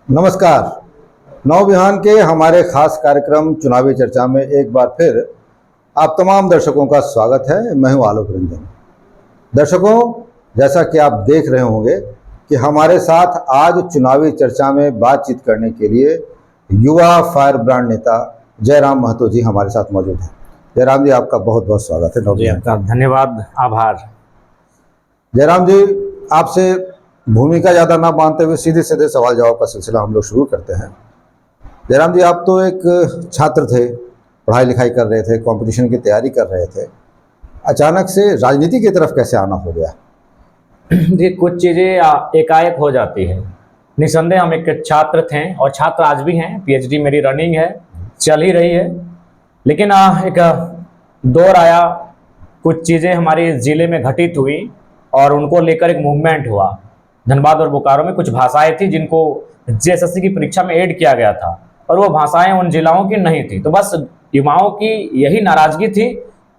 नमस्कार। नवविहान के हमारे खास कार्यक्रम चुनावी चर्चा में एक बार फिर आप तमाम दर्शकों का स्वागत है। मैं हूं आलोक रंजन। दर्शकों, जैसा कि आप देख रहे होंगे कि हमारे साथ आज चुनावी चर्चा में बातचीत करने के लिए युवा फायर ब्रांड नेता जयराम महतो जी हमारे साथ मौजूद हैं। जयराम जी, आपका बहुत बहुत स्वागत है। जी, आपका धन्यवाद, आभार। जयराम जी, आपसे भूमिका ज़्यादा ना बांधते हुए सीधे सीधे सवाल जवाब का सिलसिला हम लोग शुरू करते हैं। जयराम जी, आप तो एक छात्र थे, पढ़ाई लिखाई कर रहे थे, कंपटीशन की तैयारी कर रहे थे, अचानक से राजनीति की तरफ कैसे आना हो गया? जी, कुछ चीज़ें एकाएक हो जाती है। निसंदेह हम एक छात्र थे और छात्र आज भी हैं। पीएचडी मेरी रनिंग है, चल ही रही है। लेकिन एक दौर आया, कुछ चीज़ें हमारे ज़िले में घटित हुई और उनको लेकर एक मूवमेंट हुआ। धनबाद और बोकारो में कुछ भाषाएं थी जिनको जेएसएससी की परीक्षा में ऐड किया गया था और वो भाषाएं उन जिलाओं की नहीं थी। तो बस युवाओं की यही नाराजगी थी,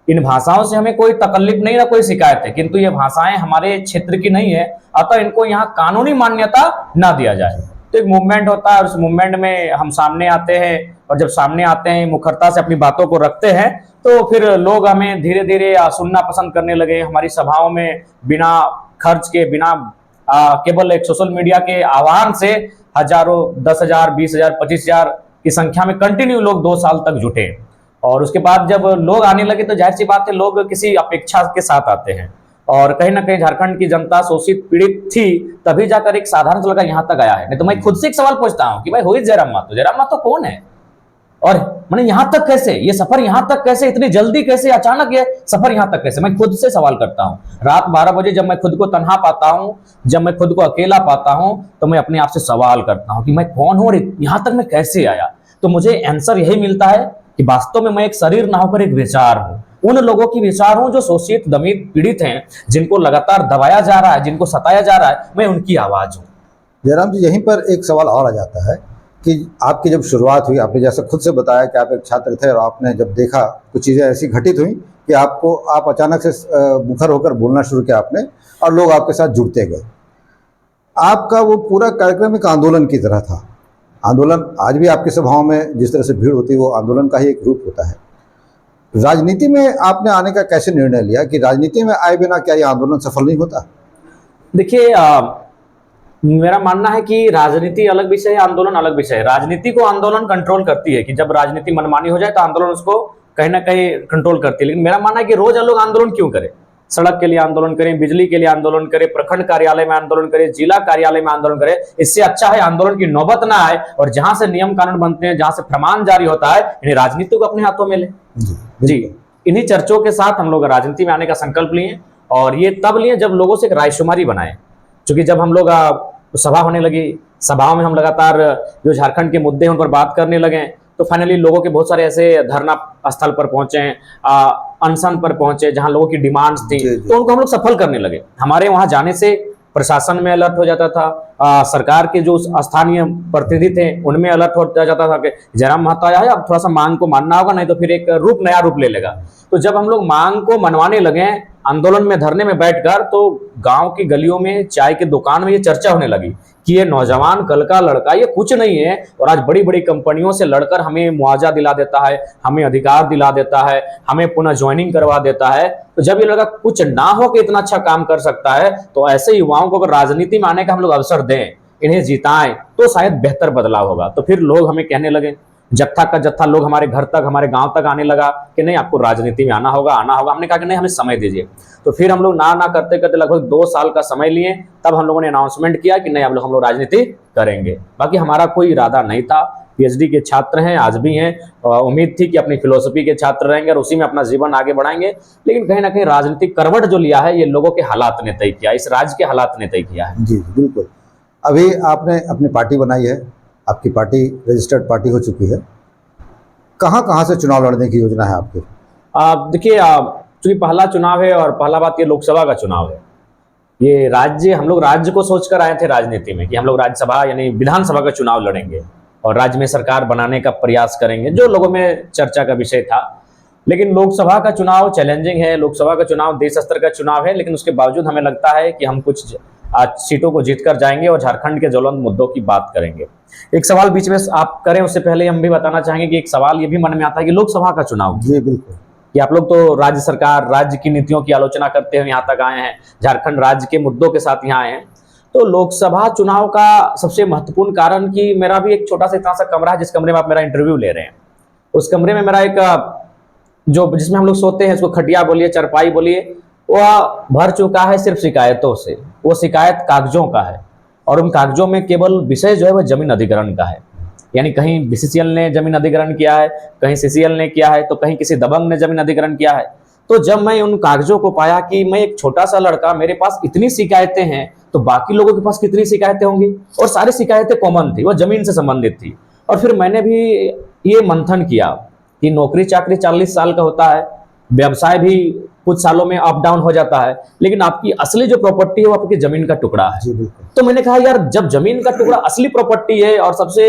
इन भाषाओं से हमें कोई तकल्लुफ नहीं, ना कोई शिकायत है, किंतु ये भाषाएं हमारे क्षेत्र की नहीं है, अतः इनको यहाँ कानूनी मान्यता ना दिया जाए। तो एक मूवमेंट होता है और उस मूवमेंट में हम सामने आते हैं और जब सामने आते हैं, मुखरता से अपनी बातों को रखते हैं, तो फिर लोग हमें धीरे धीरे सुनना पसंद करने लगे। हमारी सभाओं में बिना खर्च के, बिना केवल एक सोशल मीडिया के आह्वान से हजारों, 10,000, 20,000, 25,000 की संख्या में कंटिन्यू लोग 2 साल तक जुटे। और उसके बाद जब लोग आने लगे तो जाहिर सी बात है, लोग किसी अपेक्षा के साथ आते हैं और कहीं ना कहीं झारखंड की जनता शोषित पीड़ित थी, तभी जाकर एक साधारण लड़का यहाँ तक आया है। नहीं तो मैं खुद से एक सवाल पूछता हूँ कि भाई, हुई जयराम महतो कौन है और मैंने यहाँ तक कैसे, ये सफर यहाँ तक कैसे, इतनी जल्दी कैसे, अचानक ये सफर यहाँ तक कैसे? मैं खुद से सवाल करता हूँ। रात 12 बजे जब मैं खुद को तन्हा पाता हूँ, जब मैं खुद को अकेला पाता हूँ, तो मैं अपने आप से सवाल करता हूँ कि मैं कौन हूँ और यहाँ तक मैं कैसे आया। तो मुझे आंसर यही मिलता है कि वास्तव में मैं एक शरीर ना होकर एक विचार हूँ। उन लोगों की विचार हूँ जो शोषित, दमित, पीड़ित हैं, जिनको लगातार दबाया जा रहा है, जिनको सताया जा रहा है, मैं उनकी आवाज हूँ। जयराम जी, यहीं पर एक सवाल और आ जाता है कि आपकी जब शुरुआत हुई, आपने जैसे खुद से बताया कि आप एक छात्र थे और आपने जब देखा कुछ चीज़ें ऐसी घटित हुई कि आप अचानक से मुखर होकर बोलना शुरू किया आपने और लोग आपके साथ जुड़ते गए। आपका वो पूरा कार्यक्रम एक आंदोलन की तरह था। आंदोलन आज भी आपकी सभाओं में जिस तरह से भीड़ होती है, वो आंदोलन का ही एक रूप होता है। राजनीति में आपने आने का कैसे निर्णय लिया कि राजनीति में आए बिना क्या ये आंदोलन सफल नहीं होता? देखिए, मेरा मानना है कि राजनीति अलग विषय है, आंदोलन अलग विषय है। राजनीति को आंदोलन कंट्रोल करती है कि जब राजनीति मनमानी हो जाए तो आंदोलन उसको कहीं ना कहीं कंट्रोल करती है। लेकिन मेरा मानना है कि रोज लोग आंदोलन क्यों करें? सड़क के लिए आंदोलन करें, बिजली के लिए आंदोलन करें, प्रखंड कार्यालय में आंदोलन करें, जिला कार्यालय में आंदोलन करें। इससे अच्छा है आंदोलन की नौबत ना आए और जहां से नियम कानून बनते हैं, जहां से फरमान जारी होता है, इन्हें राजनीति को अपने हाथों में ले। जी, इन्हीं चर्चों के साथ हम लोग राजनीति में आने का संकल्प लिए और ये तब लिए जब लोगों से एक रायशुमारी बनाए। क्योंकि जब हम लोग सभा होने लगी, सभाओं में हम लगातार जो झारखंड के मुद्दे हैं उन पर बात करने लगे, तो फाइनली लोगों के बहुत सारे ऐसे धरना स्थल पर पहुंचे, अनशन पर पहुंचे जहां लोगों की डिमांड्स थी, तो उनको हम लोग सफल करने लगे। हमारे वहां जाने से प्रशासन में अलर्ट हो जाता था, सरकार के जो स्थानीय प्रतिनिधि थे उनमें अलर्ट हो जाता था कि जयराम महतो आया है, अब थोड़ा सा मांग को मानना होगा, नहीं तो फिर एक नया रूप ले लेगा। तो जब हम लोग मांग को मनवाने लगे आंदोलन में, धरने में बैठकर, तो गांव की गलियों में, चाय की दुकान में ये चर्चा होने लगी कि ये नौजवान कल का लड़का, ये कुछ नहीं है और आज बड़ी बड़ी कंपनियों से लड़कर हमें मुआवजा दिला देता है, हमें अधिकार दिला देता है, हमें पुनः ज्वाइनिंग करवा देता है। तो जब ये लड़का कुछ ना हो के इतना अच्छा काम कर सकता है, तो ऐसे युवाओं को अगर राजनीति में आने का हम लोग अवसर दें, इन्हें जिताएं, तो शायद बेहतर बदलाव होगा। तो फिर लोग हमें कहने लगे, जत्था का जत्था लोग हमारे घर तक, हमारे गांव तक आने लगा कि नहीं, आपको राजनीति में आना होगा, आना होगा। हमने कहा कि नहीं, हमें समय दीजिए। तो फिर हम लोग ना करते करते लगभग 2 साल का समय लिए, तब हम लोगों ने अनाउंसमेंट किया कि नहीं, अब हम लोग राजनीति करेंगे। बाकी हमारा कोई इरादा नहीं था। पीएचडी के छात्र हैं, आज भी हैं, उम्मीद थी कि अपनी फिलोसफी के छात्र रहेंगे और उसी में अपना जीवन आगे बढ़ाएंगे। लेकिन कहीं ना कहीं राजनीतिक करवट जो लिया है, ये लोगों के हालात ने तय किया, इस राज्य के हालात ने तय किया है। जी बिल्कुल। अभी आपने अपनी पार्टी बनाई है, आपकी पार्टी रजिस्टर्ड पार्टी हो चुकी है। कहाँ से चुनाव लड़ने की योजना है आपकी? देखिए, चूंकि पहला चुनाव है और पहला बात ये लोकसभा का चुनाव है, ये राज्य, हम लोग राज्य को सोचकर आए थे राजनीति में कि हम लोग राज्यसभा यानी विधानसभा का चुनाव लड़ेंगे और राज्य में सरकार बनाने का प्रयास करेंगे, जो लोगों में चर्चा का विषय था। लेकिन लोकसभा का चुनाव चैलेंजिंग है, लोकसभा का चुनाव देश स्तर का चुनाव है, लेकिन उसके बावजूद हमें लगता है कि हम कुछ आज सीटों को जीतकर जाएंगे और झारखंड के ज्वलंत मुद्दों की बात करेंगे। एक सवाल बीच में आप करें उससे पहले हम भी बताना चाहेंगे कि एक सवाल ये भी मन में आता है कि लोकसभा का चुनाव, जी बिल्कुल, कि आप लोग तो राज्य सरकार, राज्य की नीतियों की आलोचना करते हुए यहाँ तक आए हैं, झारखंड राज्य के मुद्दों के साथ यहाँ आए हैं, तो लोकसभा चुनाव का सबसे महत्वपूर्ण कारण कि मेरा भी एक छोटा सा इतना सा कमरा है जिस कमरे में आप मेरा इंटरव्यू ले रहे हैं, उस कमरे में मेरा एक जो जिसमें हम लोग सोते हैं, उसको खटिया बोलिए, चरपाई बोलिए, वह भर चुका है सिर्फ शिकायतों से। वो शिकायत कागजों का है और उन कागजों में केवल विषय जो है वह जमीन अधिग्रहण का है। यानी कहीं बीसीसीएल ने जमीन अधिग्रहण किया है, कहीं सीसीएल ने किया है, तो कहीं किसी दबंग ने जमीन अधिग्रहण किया है। तो जब मैं उन कागजों को पाया कि मैं एक छोटा सा लड़का, मेरे पास इतनी शिकायतें हैं, तो बाकी लोगों के पास कितनी शिकायतें होंगी, और सारी शिकायतें कॉमन थी, वो जमीन से संबंधित थी। और फिर मैंने भी ये मंथन किया कि नौकरी चाकरी 40 साल का होता है, व्यवसाय भी कुछ सालों में अप डाउन हो जाता है, लेकिन आपकी असली जो प्रॉपर्टी है वो आपकी जमीन का टुकड़ा है। जी बिल्कुल। तो मैंने कहा यार, जब जमीन का टुकड़ा असली प्रॉपर्टी है और सबसे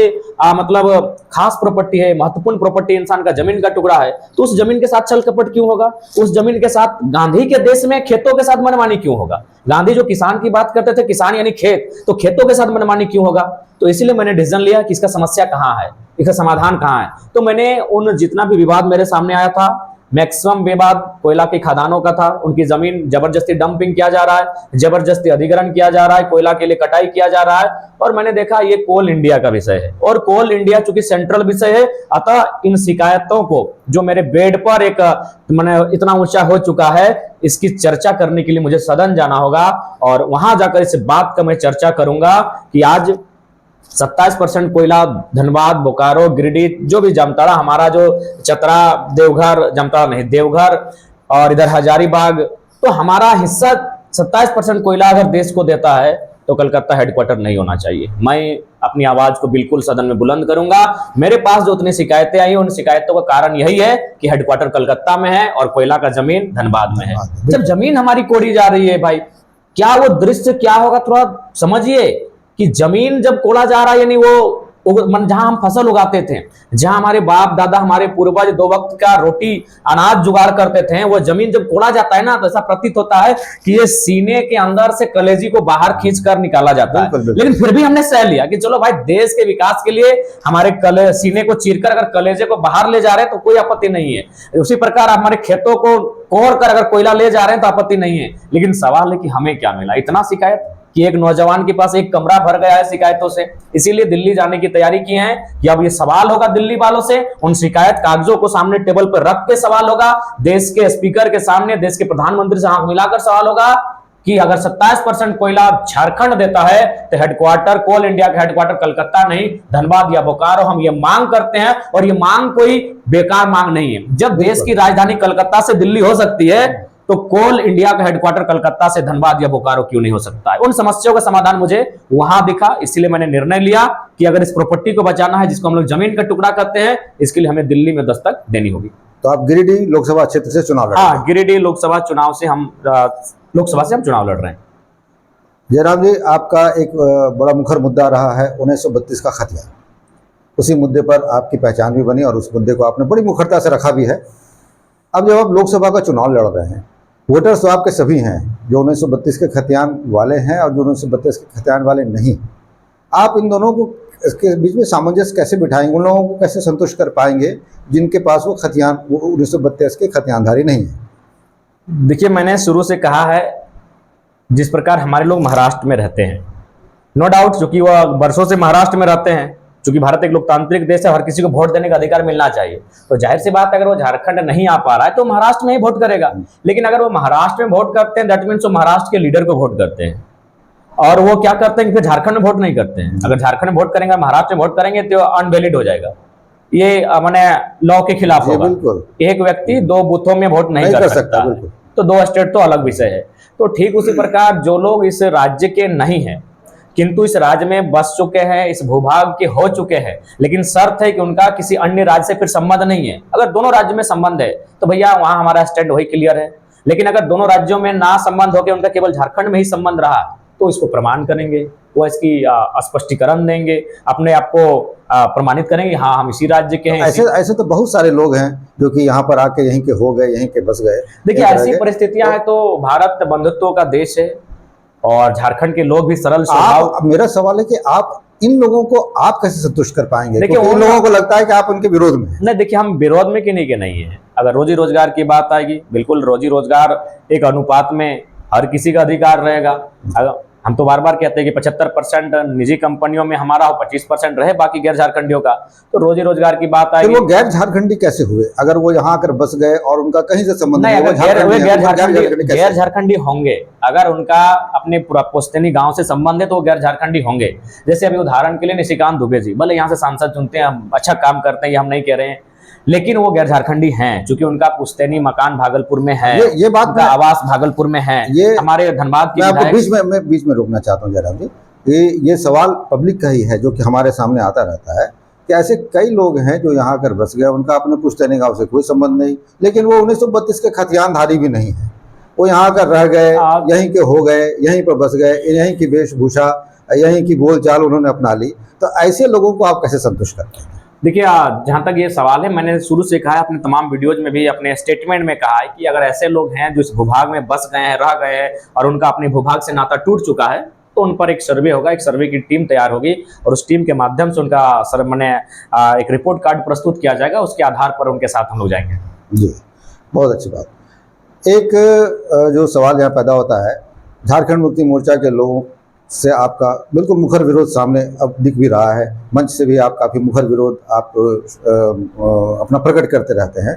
मतलब खास प्रॉपर्टी है, महत्वपूर्ण प्रॉपर्टी इंसान का जमीन का टुकड़ा है, तो उस जमीन के साथ छल कपट क्यों होगा? उस जमीन के साथ, गांधी के देश में खेतों के साथ मनमानी क्यों होगा? गांधी जो किसान की बात करते थे, किसान यानी खेत, तो खेतों के साथ मनमानी क्यों होगा? तो इसीलिए मैंने डिसीजन लिया कि इसका समस्या कहाँ है, इसका समाधान कहाँ है। तो मैंने उन जितना भी विवाद मेरे सामने आया था, मैक्सिमम विवाद कोयला की खदानों का था। उनकी जमीन जबरदस्ती डंपिंग किया जा रहा है, जबरदस्ती अधिग्रहण किया जा रहा है, कोयला के लिए कटाई किया जा रहा है। और मैंने देखा ये कोल इंडिया का विषय है, और कोल इंडिया चूंकि सेंट्रल विषय है, अतः इन शिकायतों को जो मेरे बेड पर एक मैंने इतना ऊंचा हो चुका है, इसकी चर्चा करने के लिए मुझे सदन जाना होगा और वहां जाकर इस बात का मैं चर्चा करूंगा कि आज 27% कोयला धनबाद, बोकारो, गिरिडीह, जो भी जामताड़ा, हमारा जो चतरा, देवघर, जामताड़ा नहीं, देवघर और इधर हजारीबाग, तो हमारा हिस्सा 27% कोयला अगर देश को देता है तो कलकत्ता हेडक्वार्टर नहीं होना चाहिए। मैं अपनी आवाज को बिल्कुल सदन में बुलंद करूंगा। मेरे पास जो उतनी शिकायतें आई, उन शिकायतों का कारण यही है कि हेडक्वार्टर कलकत्ता में है और कोयला का जमीन धनबाद में है। जब जमीन हमारी कोड़ी जा रही है भाई, क्या वो दृश्य क्या होगा, थोड़ा समझिए कि जमीन जब कोड़ा जा रहा है, यानी वो जहां हम फसल उगाते थे, जहां हमारे बाप दादा, हमारे पूर्वज 2 वक्त का रोटी अनाज जुगाड़ करते थे, वो जमीन जब कोड़ा जाता है ना, तो ऐसा प्रतीत होता है कि ये सीने के अंदर से कलेजी को बाहर खींच कर निकाला जाता है। लेकिन फिर भी हमने सह लिया कि चलो भाई, देश के विकास के लिए हमारे सीने को चीरकर अगर कलेजे को बाहर ले जा रहे हैं तो कोई आपत्ति नहीं है। उसी प्रकार हमारे खेतों को कोड़ कर अगर कोयला ले जा रहे हैं तो आपत्ति नहीं है। लेकिन सवाल है कि हमें क्या मिला? इतना शिकायत कि एक नौजवान के पास एक कमरा भर गया है शिकायतों से। इसीलिए दिल्ली जाने की तैयारी की है कि अब ये सवाल होगा दिल्ली वालों से, उन शिकायत कागजों को सामने टेबल पर रख के सवाल होगा, देश के स्पीकर के सामने, देश के प्रधानमंत्री से आंख मिलाकर सवाल होगा कि अगर 27% कोयला झारखंड देता है तो हेडक्वार्टर, कोल इंडिया का हेडक्वार्टर कलकत्ता नहीं, धनबाद या बोकारो। हम ये मांग करते हैं और ये मांग कोई बेकार मांग नहीं है। जब देश की राजधानी कलकत्ता से दिल्ली हो सकती है, तो कोल इंडिया का हेडक्वार्टर कलकत्ता से धनबाद या बोकारो क्यों नहीं हो सकता है? उन समस्याओं का समाधान मुझे वहां दिखा, इसलिए मैंने निर्णय लिया कि अगर इस प्रॉपर्टी को बचाना है, जिसको हम लोग जमीन का टुकड़ा कहते हैं, इसके लिए हमें दिल्ली में दस्तक देनी होगी। तो आप गिरिडीह लोकसभा क्षेत्र से चुनाव लड़ रहे हैं? हाँ, गिरिडीह लोकसभा से हम चुनाव लड़ रहे हैं। जयराम जी, आपका एक बड़ा मुखर मुद्दा रहा है 1932 का खतियान। उसी मुद्दे पर आपकी पहचान भी बनी और उस मुद्दे को आपने बड़ी मुखरता से रखा भी है। अब जब आप लोकसभा का चुनाव लड़ रहे हैं, वोटर्स तो आपके सभी हैं, जो 1932 के खतियान वाले हैं और जो 1932 के खतियान वाले नहीं। आप इन दोनों को, इसके बीच में सामंजस्य कैसे बिठाएंगे? उन लोगों को कैसे संतुष्ट कर पाएंगे जिनके पास वो 1932 के खतियानधारी नहीं है? देखिए, मैंने शुरू से कहा है, जिस प्रकार हमारे लोग महाराष्ट्र में रहते हैं, नो डाउट, चूंकि वह वर्षों से महाराष्ट्र में रहते हैं, चूंकि भारत एक लोकतांत्रिक देश है, हर किसी को वोट देने का अधिकार मिलना चाहिए, तो जाहिर सी बात है अगर वो झारखंड नहीं आ पा रहा है तो महाराष्ट्र में ही वोट करेगा। लेकिन अगर वो महाराष्ट्र में वोट करते हैं, दैट मीन्स वो महाराष्ट्र के लीडर को वोट करते हैं, और वो क्या करते हैं कि फिर झारखंड में वोट नहीं करते हैं। अगर झारखंड में वोट करेंगे, महाराष्ट्र में वोट करेंगे, तो अनवैलिड हो जाएगा। ये मैंने लॉ के खिलाफ होगा। एक व्यक्ति 2 बूथों में वोट नहीं कर सकता, तो 2 स्टेट तो अलग विषय है। तो ठीक उसी प्रकार जो लोग इस राज्य के नहीं हैं किंतु इस राज्य में बस चुके हैं, इस भूभाग के हो चुके हैं, लेकिन शर्त है कि उनका किसी अन्य राज्य से फिर संबंध नहीं है। अगर दोनों राज्य में संबंध है तो भैया वहां हमारा स्टैंड वही क्लियर है। लेकिन अगर दोनों राज्यों में ना संबंध हो के उनका केवल झारखंड में ही संबंध रहा, तो इसको प्रमाण करेंगे, वो इसकी स्पष्टीकरण देंगे, अपने आप को प्रमाणित करेंगे, हाँ हम इसी राज्य के हैं। ऐसे तो बहुत सारे लोग हैं जो कि यहाँ पर आके यहीं के हो गए, यहीं के बस गए। देखिए, ऐसी परिस्थितियां हैं तो भारत बंधुत्व का देश है और झारखंड के लोग भी सरल स्वभाव। आप, मेरा सवाल है कि आप इन लोगों को आप कैसे संतुष्ट कर पाएंगे? देखिए, क्योंकि इन लोगों को लगता है कि आप उनके विरोध में हैं। नहीं, देखिए, हम विरोध में कि नहीं है। अगर रोजी रोजगार की बात आएगी, बिल्कुल रोजी रोजगार एक अनुपात में हर किसी का अधिकार रहेगा। अगर हम तो बार बार कहते हैं कि 75% निजी कंपनियों में हमारा हो, 25% रहे बाकी गैर झारखंडियों का। तो रोजी रोजगार की बात तो आएगी, वो गैर झारखंडी कैसे हुए अगर वो यहाँ आकर बस गए और उनका कहीं से संबंध नहीं, नहीं? अगर गैर झारखंडी होंगे, अगर उनका अपने पुश्तैनी गांव से संबंध है तो वो गैर झारखंडी होंगे। जैसे अभी उदाहरण के लिए निशिकांत दुबे जी, भले यहाँ से सांसद चुनते हैं, हम अच्छा काम करते हैं, ये हम नहीं कह रहे हैं, लेकिन वो गैर झारखंडी हैं, क्योंकि उनका पुश्तैनी मकान भागलपुर में है, ये बात उनका आवास भागलपुर में है। ये हमारे धनबाद की मैं आपको बीच में रोकना चाहता हूँ जयराम जी। ये सवाल पब्लिक का ही है जो कि हमारे सामने आता रहता है कि ऐसे कई लोग हैं जो यहाँ आकर बस गए, उनका अपने पुश्तैनी गांव से कोई संबंध नहीं, लेकिन वो 1932 के खतियानधारी भी नहीं है। वो यहाँ आकर रह गए, यहीं के हो गए, यहीं पर बस गए, यहीं की वेशभूषा, यहीं की बोलचाल उन्होंने अपना ली। तो ऐसे लोगों को आप कैसे संतुष्ट करते हैं? देखिए, जहाँ तक ये सवाल है, मैंने शुरू से कहा है, अपने तमाम वीडियोज में भी, अपने स्टेटमेंट में कहा है कि अगर ऐसे लोग हैं जो इस भूभाग में बस गए हैं, रह गए हैं और उनका अपने भूभाग से नाता टूट चुका है, तो उन पर एक सर्वे होगा, एक सर्वे की टीम तैयार होगी और उस टीम के माध्यम से उनका एक रिपोर्ट कार्ड प्रस्तुत किया जाएगा। उसके आधार पर उनके साथ हम लोग जाएंगे। जी, बहुत अच्छी बात। एक जो सवाल यहाँ पैदा होता है, झारखंड मुक्ति मोर्चा के लोगों से आपका बिल्कुल मुखर विरोध सामने अब दिख भी रहा है, मंच से भी आप काफ़ी मुखर विरोध आप अपना प्रकट करते रहते हैं।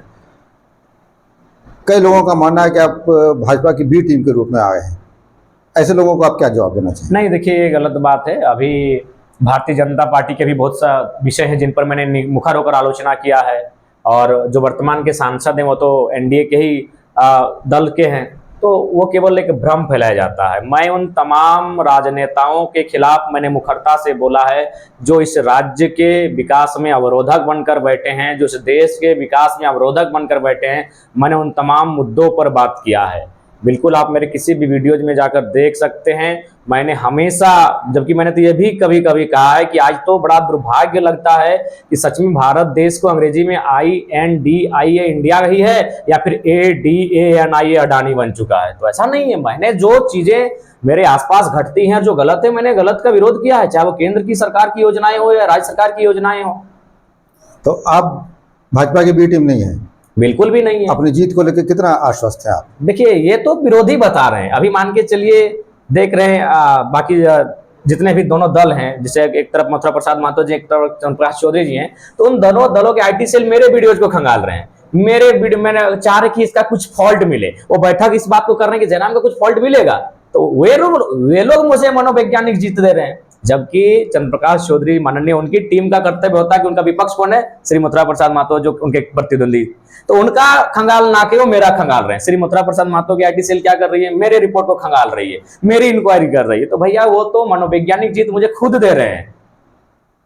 कई लोगों का मानना है कि आप भाजपा की बी टीम के रूप में आए हैं। ऐसे लोगों को आप क्या जवाब देना चाहिए? नहीं, देखिए, ये गलत बात है। अभी भारतीय जनता पार्टी के भी बहुत सा विषय हैं जिन पर मैंने मुखर होकर आलोचना किया है, और जो वर्तमान के सांसद हैं वो तो एनडीए के ही दल के हैं, तो वो केवल एक भ्रम फैलाया जाता है। मैं उन तमाम राजनेताओं के खिलाफ मैंने मुखरता से बोला है जो इस राज्य के विकास में अवरोधक बनकर बैठे हैं, जो इस देश के विकास में अवरोधक बनकर बैठे हैं। मैंने उन तमाम मुद्दों पर बात किया है। बिल्कुल, आप मेरे किसी भी वीडियोज में जाकर देख सकते हैं। मैंने हमेशा, जबकि मैंने तो ये भी कभी कभी कहा है कि आज तो बड़ा दुर्भाग्य लगता है कि सच में भारत देश को अंग्रेजी में INDIA इंडिया ही है या फिर ADANIA अडानी बन चुका है। तो ऐसा नहीं है। मैंने जो चीजें मेरे आसपास घटती हैं, जो गलत है, मैंने गलत का विरोध किया है, चाहे वो केंद्र की सरकार की योजनाएं हो या राज्य सरकार की योजनाएं हो। तो आप भाजपा की बी टीम नहीं है? बिल्कुल भी नहीं है। अपनी जीत को लेकर कितना आश्वस्त है आप? देखिए, ये तो विरोधी बता रहे हैं। अभी मान के चलिए, देख रहे हैं बाकी जितने भी दोनों दल हैं, जैसे एक तरफ मथुरा प्रसाद महतो जी, एक तरफ चंद्रप्रकाश चौधरी जी हैं, तो उन दोनों दलों के IT सेल मेरे वीडियोज को खंगाल रहे हैं। मेरे वीडियो मैंने चाह रहे कि इसका कुछ फॉल्ट मिले, वो बैठक इस बात को कर रहे हैं कि जयराम का कुछ फॉल्ट मिलेगा, तो वे लोग मुझे मनोवैज्ञानिक जीत दे रहे हैं। जबकि चंद्रप्रकाश चौधरी माननीय, उनकी टीम का कर्तव्य होता है कि उनका विपक्ष कौन है? श्री मथुरा प्रसाद महतो, जो उनके प्रतिद्वंदी, तो उनका खंगाल ना के वो मेरा खंगाल रहे हैं। श्री मथुरा प्रसाद महतो की IT सेल क्या कर रही है? मेरे रिपोर्ट को खंगाल रही है, मेरी इंक्वायरी कर रही है। तो भैया, वो तो मनोवैज्ञानिक जीत मुझे खुद दे रहे हैं।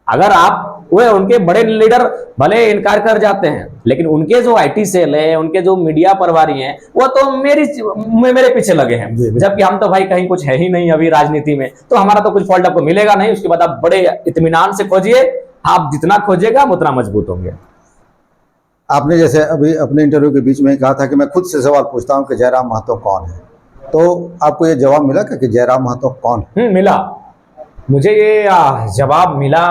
अगर आप वे उनके बड़े लीडर भले इनकार कर जाते हैं, लेकिन उनके जो IT सेल है, उनके जो मीडिया प्रभारी हैं, वो तो मेरे पीछे लगे हैं। जबकि हम तो भाई कहीं कुछ है ही नहीं अभी राजनीति में, तो हमारा तो कुछ फॉल्ट आपको मिलेगा नहीं। उसके बाद आप बड़े इत्मीनान से खोजिए, आप जितना खोजेगा हम उतना मजबूत होंगे। आपने जैसे अभी अपने इंटरव्यू के बीच में ही कहा था कि मैं खुद से सवाल पूछता हूं कि जयराम महतो कौन है, तो आपको ये जवाब मिला कि जयराम महतो कौन है? मिला। मुझे ये जवाब मिला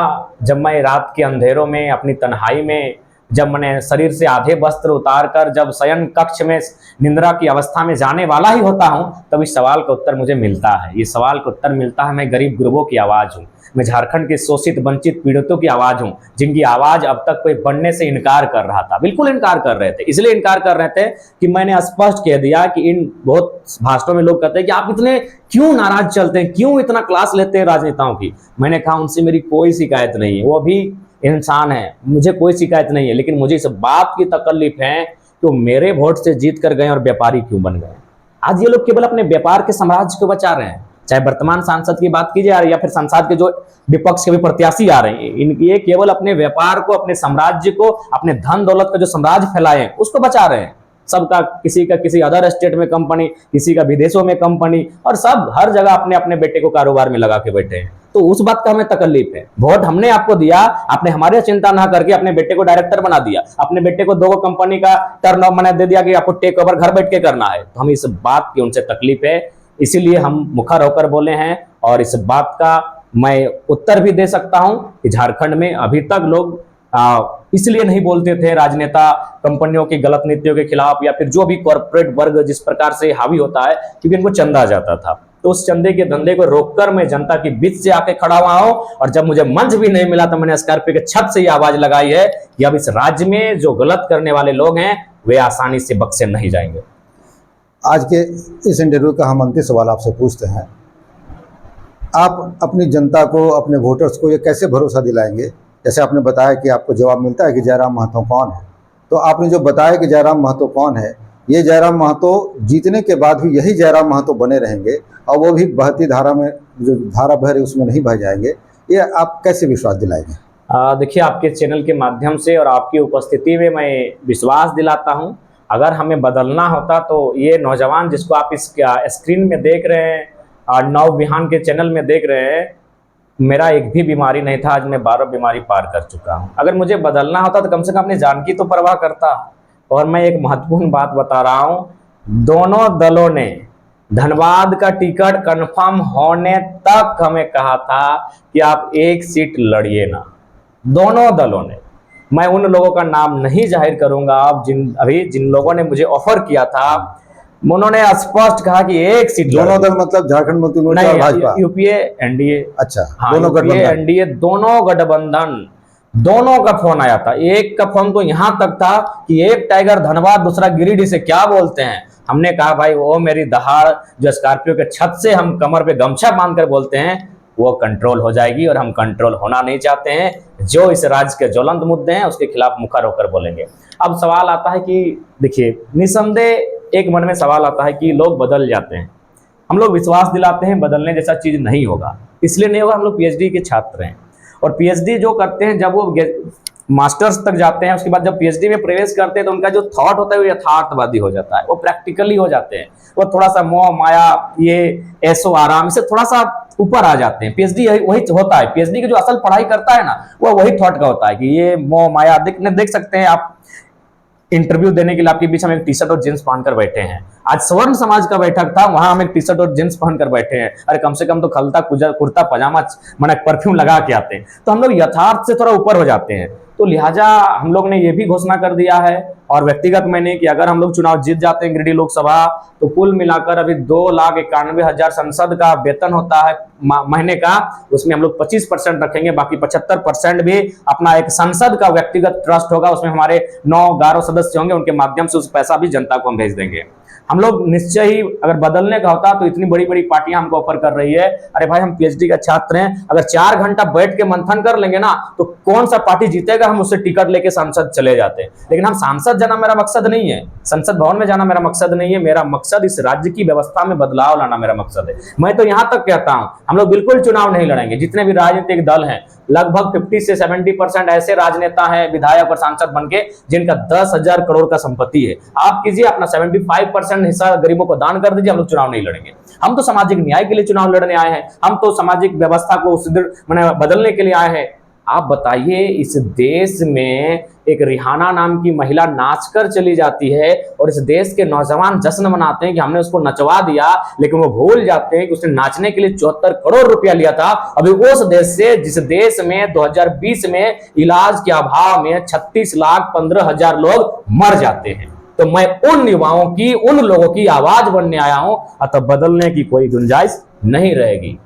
जब मैं रात के अंधेरों में, अपनी तन्हाई में, जब मैंने शरीर से आधे वस्त्र उतारकर जब शयन कक्ष में निंद्रा की अवस्था में जाने वाला ही होता हूं, तब इस सवाल का उत्तर मुझे मिलता है। ये सवाल का उत्तर मिलता है, मैं गरीब गुरबों की आवाज़ हूँ, मैं झारखंड के शोषित वंचित पीड़ितों की आवाज़ हूँ, जिनकी आवाज़ अब तक कोई बढ़ने से इनकार कर रहा था। बिल्कुल इनकार कर रहे थे। इसलिए इनकार कर रहे थे कि मैंने स्पष्ट कह दिया कि इन बहुत भाषणों में लोग कहते हैं कि आप इतने क्यों नाराज चलते हैं, क्यों इतना क्लास लेते हैं राजनेताओं की। मैंने कहा, उनसे मेरी कोई शिकायत नहीं है, वो भी इंसान है, मुझे कोई शिकायत नहीं है, लेकिन मुझे इस बात की तकलीफ है कि वो मेरे वोट से जीत कर गए और व्यापारी क्यों बन गए। आज ये लोग केवल अपने व्यापार के साम्राज्य को बचा रहे हैं। चाहे वर्तमान सांसद की बात कीजिए या फिर संसद के जो विपक्ष के भी प्रत्याशी आ रहे हैं, ये केवल अपने व्यापार को, अपने साम्राज्य को, अपने धन दौलत का जो साम्राज्य फैलाए हैं उसको बचा रहे हैं। सबका, किसी का किसी अदर स्टेट में कंपनी, किसी का विदेशों में कंपनी, और सब हर जगह अपने अपने बेटे को कारोबार में लगा के बैठे हैं। तो उस बात का हमें तकलीफ है। वोट हमने आपको दिया, आपने हमारे चिंता ना करके अपने बेटे को डायरेक्टर बना दिया, अपने बेटे को 2 कंपनी का टर्न ओवर दे दिया कि आपको टेक ओवर घर बैठ के करना है। तो हमें इस बात की उनसे तकलीफ है। इसीलिए हम मुखर होकर बोले हैं। और इस बात का मैं उत्तर भी दे सकता हूं कि झारखंड में अभी तक लोग इसलिए नहीं बोलते थे राजनेता कंपनियों की गलत नीतियों के खिलाफ, या फिर जो भी कॉर्पोरेट वर्ग जिस प्रकार से हावी होता है, क्योंकि इनको चंदा जाता था। तो उस चंदे के धंधे को रोककर मैं जनता के बीच से आके खड़ा हुआ हूं, और जब मुझे मंच भी नहीं मिला तो मैंने स्कॉर्पियो के छत से ये आवाज लगाई है कि अब इस राज्य में जो गलत करने वाले लोग हैं वे आसानी से बख्शे नहीं जाएंगे। आज के इस इंटरव्यू का हम अंतिम सवाल आपसे पूछते हैं, आप अपनी जनता को, अपने वोटर्स को ये कैसे भरोसा दिलाएंगे? जैसे आपने बताया कि आपको जवाब मिलता है कि जयराम महतो कौन है, तो आपने जो बताया कि जयराम महतो कौन है, ये जयराम महतो जीतने के बाद भी यही जयराम महतो बने रहेंगे और वो भी बहती धारा में जो धारा बह रही उसमें नहीं बह जाएंगे, ये आप कैसे विश्वास दिलाएंगे? देखिए, आपके चैनल के माध्यम से और आपकी उपस्थिति में मैं विश्वास दिलाता हूं, अगर हमें बदलना होता तो ये नौजवान जिसको आप इस स्क्रीन में देख रहे हैं और नव बिहान के चैनल में देख रहे हैं, मेरा एक भी बीमारी नहीं था, आज मैं 12 बीमारी पार कर चुका हूं। अगर मुझे बदलना होता तो कम से कम अपनी जान की तो परवाह करता। और मैं एक महत्वपूर्ण बात बता रहा हूं, दोनों दलों ने धनबाद का टिकट कंफर्म होने तक हमें कहा था कि आप एक सीट लड़िए ना, दोनों दलों ने। मैं उन लोगों का नाम नहीं जाहिर करूंगा, आप जिन लोगों ने मुझे ऑफर किया था, उन्होंने स्पष्ट कहा कि एक सीट। दोनों दल मतलब झारखंड मुक्ति मोर्चा और भाजपा, यूपीए एनडीए। अच्छा, हाँ, दोनों गठबंधन, एनडीए दोनों गठबंधन, दोनों का फोन आया था। एक का फोन तो यहां तक था कि एक टाइगर धनबाद, दूसरा गिरिडीह से क्या बोलते हैं। हमने कहा भाई वो मेरी दहाड़ जो स्कॉर्पियो के छत से हम कमर पे गमछा बांध कर बोलते हैं वो कंट्रोल हो जाएगी, और हम कंट्रोल होना नहीं चाहते हैं। जो इस राज्य के ज्वलंत मुद्दे हैं उसके खिलाफ मुखर होकर बोलेंगे। अब सवाल आता है कि देखिए, निसंदेह एक मन में सवाल आता है कि लोग बदल जाते हैं, हम लोग विश्वास दिलाते हैं बदलने जैसा चीज नहीं होगा। इसलिए नहीं होगा, हम लोग पीएचडी के छात्र हैं, और पीएचडी जो करते हैं जब वो मास्टर्स तक जाते हैं, उसके बाद जब पीएचडी में प्रवेश करते हैं तो उनका जो थॉट होता है वो यथार्थवादी हो जाता है, वो प्रैक्टिकली हो जाते हैं, वो थोड़ा सा मोह माया, ये ऐसो आराम से थोड़ा सा ऊपर आ जाते हैं। पीएचडी वही होता है, पीएचडी की जो असल पढ़ाई करता है ना वो वही थॉट का होता है कि ये मोह माया देख सकते हैं आप। इंटरव्यू देने के लिए आपके बीच हम एक टी शर्ट और जींस पहनकर बैठे हैं। आज स्वर्ण समाज का बैठक था, वहां हम एक टी शर्ट और जींस पहनकर बैठे हैं। अरे कम से कम तो खलता कुर्ता पजामा माने परफ्यूम लगा के आते हैं। तो हम लोग यथार्थ से थोड़ा ऊपर हो जाते हैं। तो लिहाजा हम लोग ने ये भी घोषणा कर दिया है, और व्यक्तिगत मैंने, कि अगर हम लोग चुनाव जीत जाते हैं गिरिडीह लोकसभा, तो कुल मिलाकर अभी 2,91,000 संसद का वेतन होता है महीने का, उसमें हम लोग 25% रखेंगे, बाकी 75% भी अपना एक संसद का व्यक्तिगत ट्रस्ट होगा, उसमें हमारे 9-11 सदस्य होंगे, उनके माध्यम से उस पैसा भी जनता को हम भेज देंगे। हम लोग निश्चय ही, अगर बदलने का होता तो इतनी बड़ी बड़ी पार्टियां हमको ऑफर कर रही है, अरे भाई हम पीएचडी का छात्र हैं, अगर 4 घंटा बैठ के मंथन कर लेंगे ना तो कौन सा पार्टी जीतेगा, हम उससे टिकट लेके सांसद चले जाते हैं। लेकिन हम सांसद जाना मेरा मकसद नहीं है, संसद भवन में जाना मेरा मकसद नहीं है, मेरा मकसद इस राज्य की व्यवस्था में बदलाव लाना मेरा मकसद है। मैं तो यहां तक कहता हूं हम लोग बिल्कुल चुनाव नहीं लड़ेंगे। जितने भी राजनीतिक दल हैं, लगभग 50 से 70% ऐसे राजनेता हैं, विधायक और सांसद बनके, जिनका 10,000 करोड़ का संपत्ति है। आप कीजिए अपना 75% हिस्सा गरीबों को दान कर दीजिए, हम लोग चुनाव नहीं लड़ेंगे। हम तो सामाजिक न्याय के लिए चुनाव लड़ने आए हैं, हम तो सामाजिक व्यवस्था को सुदृढ़ बदलने के लिए आए हैं। आप बताइए, इस देश में एक रिहाना नाम की महिला नाचकर चली जाती है और इस देश के नौजवान जश्न मनाते हैं कि हमने उसको नचवा दिया, लेकिन वो भूल जाते हैं कि उसने नाचने के लिए 74 करोड़ रुपया लिया था। अभी उस देश से, जिस देश में 2020 में इलाज के अभाव में 36,15,000 लोग मर जाते हैं। तो मैं उन युवाओं की, उन लोगों की आवाज बनने आया हूं, अतः बदलने की कोई गुंजाइश नहीं रहेगी।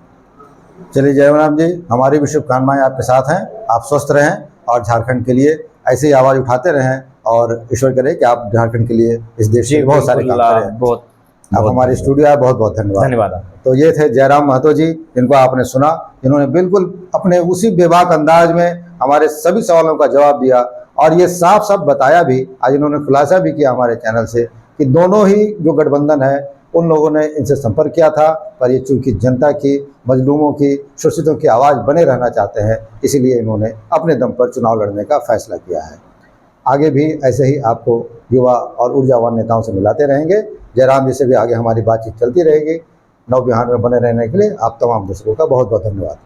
चलिए जयराम जी, हमारी भी शुभकामनाएं आपके साथ हैं। आप स्वस्थ रहें और झारखंड के लिए ऐसे ही आवाज उठाते रहें, और ईश्वर करे कि आप झारखंड के लिए, इस देश के बहुत सारे काम करें। बहुत आप हमारे स्टूडियो आए, बहुत बहुत धन्यवाद। धन्यवाद। तो ये थे जयराम महतो जी, जिनको आपने सुना, जिन्होंने बिल्कुल अपने उसी बेबाक अंदाज में हमारे सभी सवालों का जवाब दिया, और ये साफ साफ बताया भी, आज इन्होंने खुलासा भी किया हमारे चैनल से कि दोनों ही जो गठबंधन है उन लोगों ने इनसे संपर्क किया था, पर ये चूंकि जनता की, मजलूमों की, शोषितों की आवाज़ बने रहना चाहते हैं, इसीलिए इन्होंने अपने दम पर चुनाव लड़ने का फैसला किया है। आगे भी ऐसे ही आपको युवा और ऊर्जावान नेताओं से मिलाते रहेंगे। जयराम जी से भी आगे हमारी बातचीत चलती रहेगी। नव बिहार में बने रहने के लिए आप तमाम दर्शकों का बहुत बहुत धन्यवाद।